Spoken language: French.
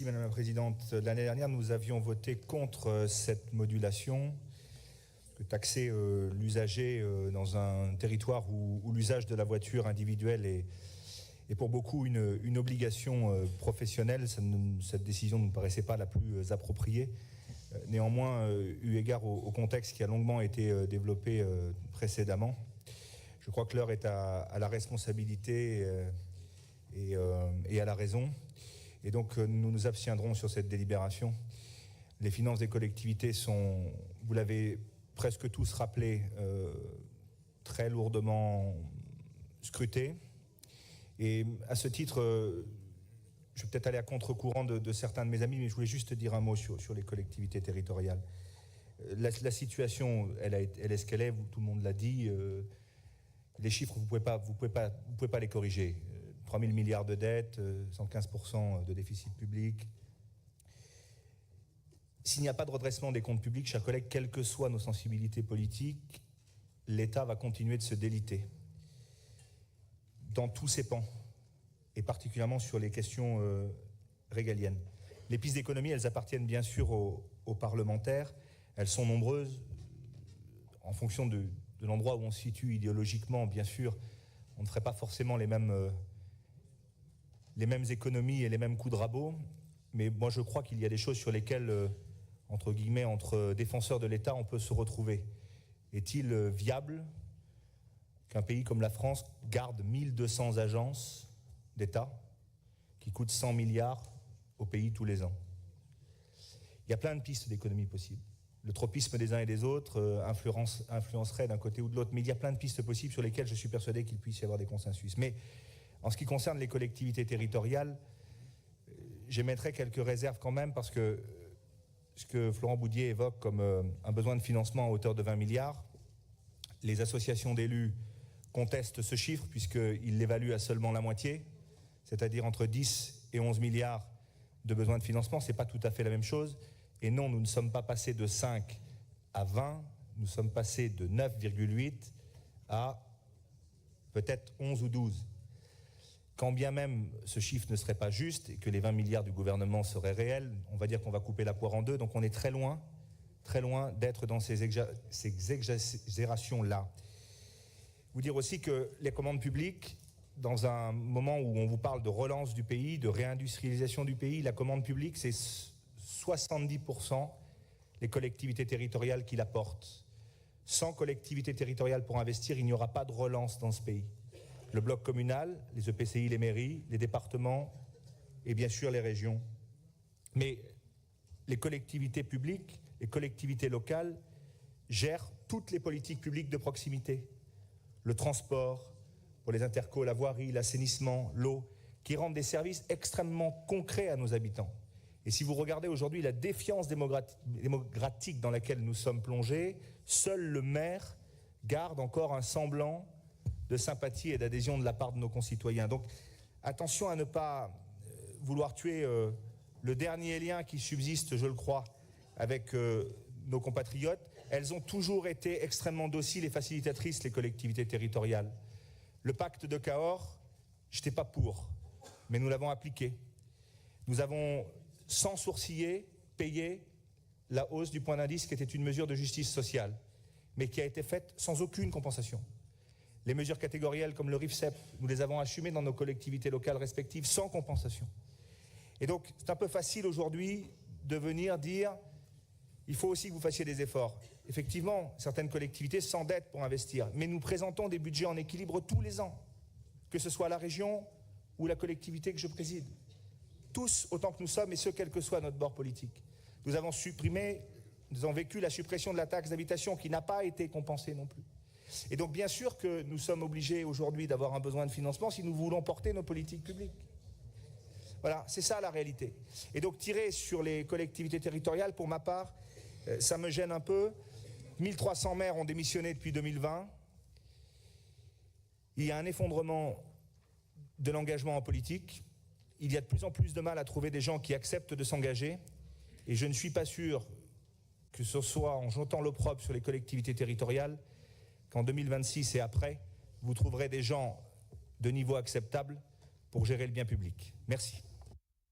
Madame la Présidente, l'année dernière, nous avions voté contre cette modulation, taxer l'usager dans un territoire où l'usage de la voiture individuelle est pour beaucoup une obligation professionnelle. Cette décision ne nous paraissait pas la plus appropriée. Néanmoins, eu égard au contexte qui a longuement été développé précédemment, je crois que l'heure est à la responsabilité et à la raison. Et donc, nous nous abstiendrons sur cette délibération. Les finances des collectivités sont, vous l'avez presque tous rappelé, très lourdement scrutées. Et à ce titre, je vais peut-être aller à contre-courant de certains de mes amis, mais je voulais juste dire un mot sur les collectivités territoriales. La situation, elle est ce qu'elle est, tout le monde l'a dit. Les chiffres, vous pouvez pas les corriger. 3 000 milliards de dettes, 115% de déficit public. S'il n'y a pas de redressement des comptes publics, chers collègues, quelles que soient nos sensibilités politiques, l'État va continuer de se déliter dans tous ses pans, et particulièrement sur les questions régaliennes. Les pistes d'économie, elles appartiennent bien sûr aux parlementaires. Elles sont nombreuses. En fonction de l'endroit où on se situe idéologiquement, bien sûr, on ne ferait pas forcément les mêmes économies et les mêmes coups de rabot. Mais moi, je crois qu'il y a des choses sur lesquelles, entre guillemets, entre défenseurs de l'État, on peut se retrouver. Est-il viable qu'un pays comme la France garde 1200 agences d'État qui coûtent 100 milliards au pays tous les ans? Il y a plein de pistes d'économie possibles. Le tropisme des uns et des autres influencerait d'un côté ou de l'autre, mais il y a plein de pistes possibles sur lesquelles je suis persuadé qu'il puisse y avoir des consensus. Mais en ce qui concerne les collectivités territoriales, j'émettrai quelques réserves quand même, parce que ce que Florent Boudié évoque comme un besoin de financement à hauteur de 20 milliards, les associations d'élus contestent ce chiffre puisqu'ils l'évaluent à seulement la moitié, c'est-à-dire entre 10 et 11 milliards de besoins de financement. Ce n'est pas tout à fait la même chose. Et non, nous ne sommes pas passés de 5 à 20, nous sommes passés de 9,8 à peut-être 11 ou 12. Quand bien même ce chiffre ne serait pas juste et que les 20 milliards du gouvernement seraient réels, on va dire qu'on va couper la poire en deux. Donc on est très loin d'être dans ces exagérations-là. Vous dire aussi que les commandes publiques, dans un moment où on vous parle de relance du pays, de réindustrialisation du pays, la commande publique, c'est 70% les collectivités territoriales qui la portent. Sans collectivités territoriales pour investir, il n'y aura pas de relance dans ce pays. Le bloc communal, les EPCI, les mairies, les départements et bien sûr les régions. Mais les collectivités publiques, les collectivités locales gèrent toutes les politiques publiques de proximité. Le transport, pour les intercos, la voirie, l'assainissement, l'eau, qui rendent des services extrêmement concrets à nos habitants. Et si vous regardez aujourd'hui la défiance démocratique dans laquelle nous sommes plongés, seul le maire garde encore un semblant de sympathie et d'adhésion de la part de nos concitoyens. Donc attention à ne pas vouloir tuer le dernier lien qui subsiste, je le crois, avec nos compatriotes. Elles ont toujours été extrêmement dociles et facilitatrices, les collectivités territoriales. Le pacte de Cahors, je n'étais pas pour, mais nous l'avons appliqué. Nous avons, sans sourciller, payé la hausse du point d'indice, qui était une mesure de justice sociale, mais qui a été faite sans aucune compensation. Les mesures catégorielles comme le RIFSEP, nous les avons assumées dans nos collectivités locales respectives sans compensation. Et donc, c'est un peu facile aujourd'hui de venir dire il faut aussi que vous fassiez des efforts. Effectivement, certaines collectivités s'endettent pour investir, mais nous présentons des budgets en équilibre tous les ans, que ce soit la région ou la collectivité que je préside. Tous autant que nous sommes, et ce, quel que soit notre bord politique. Nous avons vécu la suppression de la taxe d'habitation qui n'a pas été compensée non plus. Et donc bien sûr que nous sommes obligés aujourd'hui d'avoir un besoin de financement si nous voulons porter nos politiques publiques. Voilà, c'est ça la réalité. Et donc tirer sur les collectivités territoriales, pour ma part, ça me gêne un peu. 1300 maires ont démissionné depuis 2020. Il y a un effondrement de l'engagement en politique. Il y a de plus en plus de mal à trouver des gens qui acceptent de s'engager. Et je ne suis pas sûr que ce soit en jetant l'opprobre sur les collectivités territoriales qu'en 2026 et après, vous trouverez des gens de niveau acceptable pour gérer le bien public. Merci.